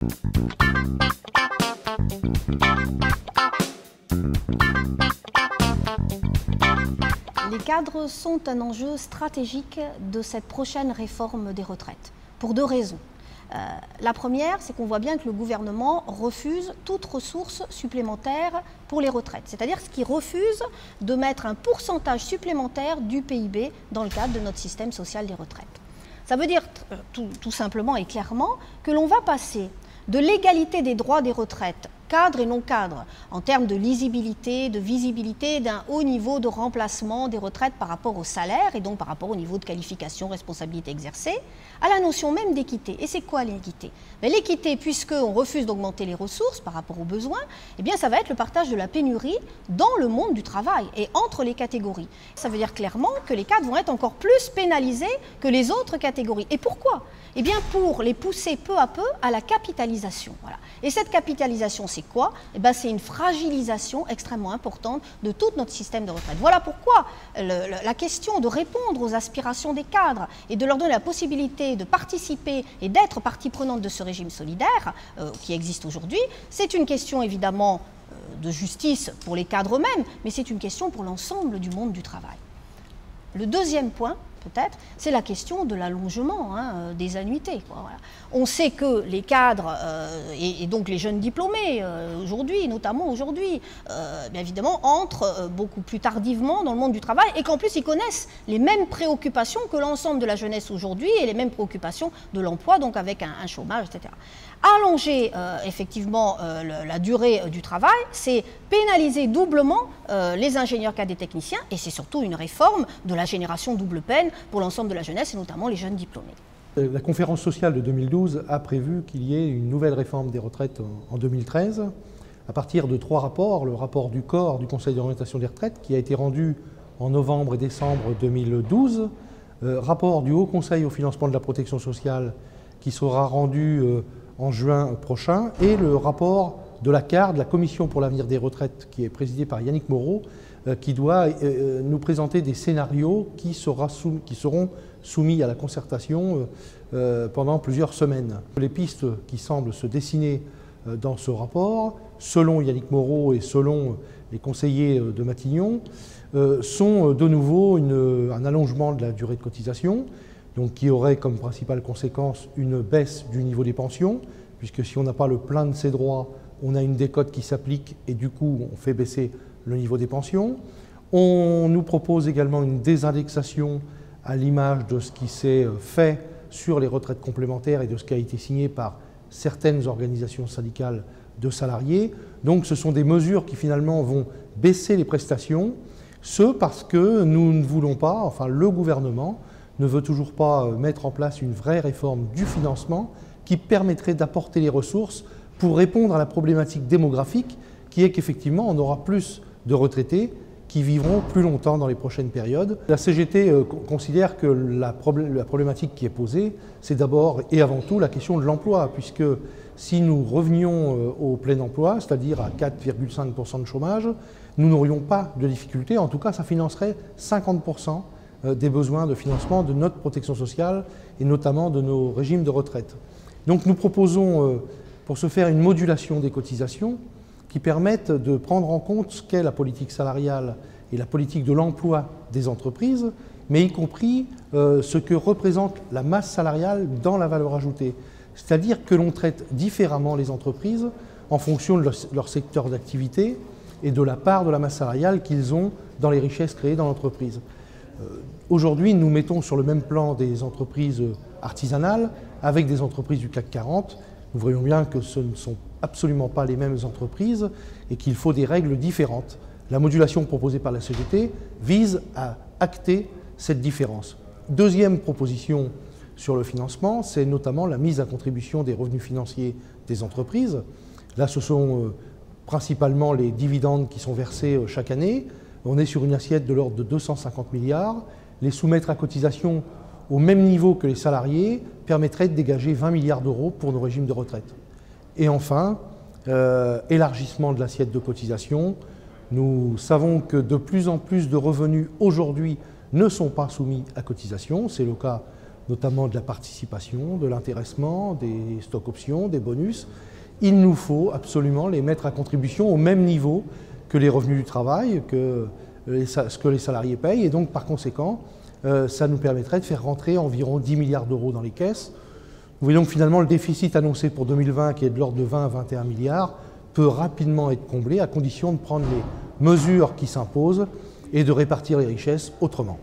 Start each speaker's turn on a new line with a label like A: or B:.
A: Les cadres sont un enjeu stratégique de cette prochaine réforme des retraites, pour deux raisons. La première, c'est qu'on voit bien que le gouvernement refuse toute ressource supplémentaire pour les retraites. C'est-à-dire qu'il refuse de mettre un pourcentage supplémentaire du PIB dans le cadre de notre système social des retraites. Ça veut dire tout simplement et clairement que l'on va passer de l'égalité des droits des retraites, cadres et non cadres, en termes de lisibilité, de visibilité, d'un haut niveau de remplacement des retraites par rapport au salaire et donc par rapport au niveau de qualification, responsabilité exercée, à la notion même d'équité. Et c'est quoi l'équité? L'équité, puisqu'on refuse d'augmenter les ressources par rapport aux besoins, eh bien ça va être le partage de la pénurie dans le monde du travail et entre les catégories. Ça veut dire clairement que les cadres vont être encore plus pénalisés que les autres catégories. Et pourquoi? Eh bien pour les pousser peu à peu à la capitalisation. Voilà. Et cette capitalisation, c'est quoi? Eh bien, c'est une fragilisation extrêmement importante de tout notre système de retraite. Voilà pourquoi la question de répondre aux aspirations des cadres et de leur donner la possibilité de participer et d'être partie prenante de ce régime solidaire qui existe aujourd'hui, c'est une question évidemment de justice pour les cadres eux-mêmes, mais c'est une question pour l'ensemble du monde du travail. Le deuxième point, peut-être, c'est la question de l'allongement des annuités. Voilà. On sait que les cadres et donc les jeunes diplômés aujourd'hui, notamment aujourd'hui, bien évidemment, entrent beaucoup plus tardivement dans le monde du travail et qu'en plus ils connaissent les mêmes préoccupations que l'ensemble de la jeunesse aujourd'hui et les mêmes préoccupations de l'emploi, donc avec un chômage, etc. Allonger effectivement la durée du travail, c'est pénaliser doublement les ingénieurs cadres et techniciens et c'est surtout une réforme de la génération double peine pour l'ensemble de la jeunesse et notamment les jeunes diplômés.
B: La conférence sociale de 2012 a prévu qu'il y ait une nouvelle réforme des retraites en 2013 à partir de 3 rapports. Le rapport du COR, du Conseil d'orientation des retraites, qui a été rendu en novembre et décembre 2012, rapport du Haut Conseil au financement de la protection sociale qui sera rendu en juin prochain, et le rapport de la CAR, de la Commission pour l'avenir des retraites, qui est présidée par Yannick Moreau, qui doit nous présenter des scénarios qui seront soumis à la concertation pendant plusieurs semaines. Les pistes qui semblent se dessiner dans ce rapport, selon Yannick Moreau et selon les conseillers de Matignon, sont de nouveau un allongement de la durée de cotisation, donc qui aurait comme principale conséquence une baisse du niveau des pensions, puisque si on n'a pas le plein de ses droits, on a une décote qui s'applique et du coup on fait baisser le niveau des pensions. On nous propose également une désindexation à l'image de ce qui s'est fait sur les retraites complémentaires et de ce qui a été signé par certaines organisations syndicales de salariés. Donc ce sont des mesures qui finalement vont baisser les prestations, parce que nous ne voulons pas, enfin le gouvernement ne veut toujours pas mettre en place une vraie réforme du financement qui permettrait d'apporter les ressources pour répondre à la problématique démographique qui est qu'effectivement on aura plus de retraités qui vivront plus longtemps dans les prochaines périodes. La CGT considère que la problématique qui est posée, c'est d'abord et avant tout la question de l'emploi, puisque si nous revenions au plein emploi, c'est-à-dire à 4,5% de chômage, nous n'aurions pas de difficulté, en tout cas ça financerait 50% des besoins de financement de notre protection sociale et notamment de nos régimes de retraite. Donc nous proposons pour ce faire une modulation des cotisations qui permettent de prendre en compte ce qu'est la politique salariale et la politique de l'emploi des entreprises, mais y compris ce que représente la masse salariale dans la valeur ajoutée. C'est-à-dire que l'on traite différemment les entreprises en fonction de leur secteur d'activité et de la part de la masse salariale qu'ils ont dans les richesses créées dans l'entreprise. Aujourd'hui, nous mettons sur le même plan des entreprises artisanales avec des entreprises du CAC 40. Nous voyons bien que ce ne sont absolument pas les mêmes entreprises et qu'il faut des règles différentes. La modulation proposée par la CGT vise à acter cette différence. Deuxième proposition sur le financement, c'est notamment la mise à contribution des revenus financiers des entreprises. Là, ce sont principalement les dividendes qui sont versés chaque année. On est sur une assiette de l'ordre de 250 milliards. Les soumettre à cotisation au même niveau que les salariés permettrait de dégager 20 milliards d'euros pour nos régimes de retraite. Et enfin, élargissement de l'assiette de cotisation. Nous savons que de plus en plus de revenus aujourd'hui ne sont pas soumis à cotisation. C'est le cas notamment de la participation, de l'intéressement, des stocks options, des bonus. Il nous faut absolument les mettre à contribution au même niveau que les revenus du travail, ce que les salariés payent, et donc par conséquent, ça nous permettrait de faire rentrer environ 10 milliards d'euros dans les caisses. Vous voyez donc finalement le déficit annoncé pour 2020, qui est de l'ordre de 20 à 21 milliards, peut rapidement être comblé à condition de prendre les mesures qui s'imposent et de répartir les richesses autrement.